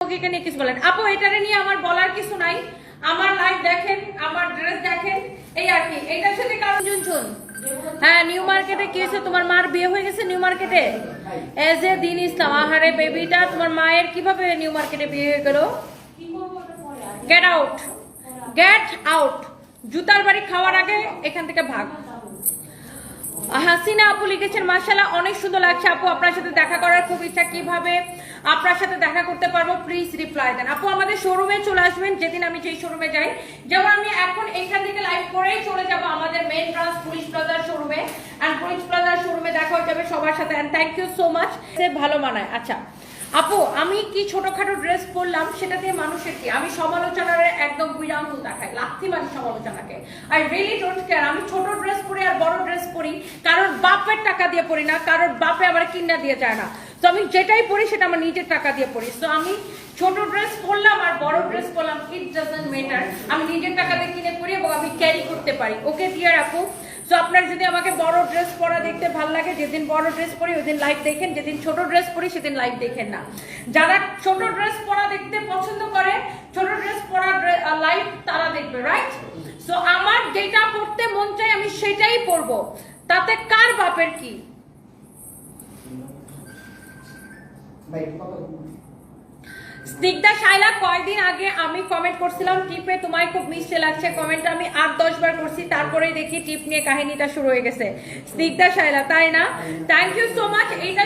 ওকে নিয়ে কিছু বলেন আপু, এটারে নিয়ে আমার বলার কিছু নাই। আমার লাইফ দেখেন, আমার ড্রেস দেখেন, এই আর কি। এটার সাথে কারণ শুন, হ্যাঁ নিউ মার্কেটে কি হয়েছে, তোমার মার বিয়ে হয়ে গেছে নিউ মার্কেটে। এজ এ দিন ইসলাম, আহারে বেবিটা, তোমার মায়ের কিভাবে নিউ মার্কেটে বিয়ে হয়ে গেল? Get out, get out. জুতার বাড়ি খাওয়ার আগে এখান থেকে ভাগ। হাসিনা আপু লিখেছেন মাশাআল্লাহ অনেক সুন্দর লাগছে আপু, আপনার সাথে দেখা করার খুব ইচ্ছা, কিভাবে আপনার সাথে দেখা করতে পারবো প্লিজ রিপ্লাই দেন। আপু আমাদের শোরুমে চলে আসবেন, যেদিন আমি যেই শোরুমে যাই, যেমন আমি এখন এইখান থেকে লাইভ করেই চলে যাব আমাদের মেইন ব্রাঞ্চ পুলিশ প্লাজার শোরুমে, এন্ড পুলিশ প্লাজার শোরুমে দেখা হয়ে যাবে সবার সাথে। And thank you so much, ভালো মানায়। আচ্ছা আপু, আমি কি ছোটখাটো ড্রেস পরলাম সেটা দিয়ে মানুষের কি, আমি সমালোচনার একদম বিরাঙ্গুল দেখাই, লাথি মারি সমালোচনাকে। I really don't care. আমি ছোট ড্রেস পরি আর বড় ড্রেস পরি, কারোর বাপের টাকা দিয়ে পরি না, কারোর বাপে আবার কিনা দিয়ে যায় না। তো আমি যেটাই পরি সেটা আমার নিজের টাকা দিয়ে পরি। তো আমি ছোট ড্রেস পরলাম আর বড় ড্রেস পরলাম, ইট ডাজন্ট ম্যাটার। আমি নিজের টাকা দিয়ে কিনে পরি এবং আমি ক্যারি করতে পারি। ওকে ডিয়ার আপু, তো আপনার যদি আমাকে বড় ড্রেস পরা দেখতে ভালো লাগে, যেদিন বড় ড্রেস পরি ওইদিন লাইভ দেখেন, যেদিন ছোট ড্রেস পরি সেদিন লাইভ দেখেন না। যারা ছোট ড্রেস পরা দেখতে পছন্দ করে, ছোট ড্রেস পরা লাইভ তারা দেখবে, রাইট? সো আমার যেটা পড়তে মন চাই আমি সেটাই পরবো, তাতে কার বাপের কি? স্নিগ্ধা শাইলা, কয়েকদিন আগে আমি কমেন্ট করছিলাম টিপে তোমায় খুব মিষ্টি লাগছে, কমেন্টটা আমি 8-10 বার করছি, তারপরেই দেখি টিপ নিয়ে কাহিনীটা শুরু হয়ে গেছে। স্নিগ্ধা শাইলা, তাই না? Thank you so much. এইটা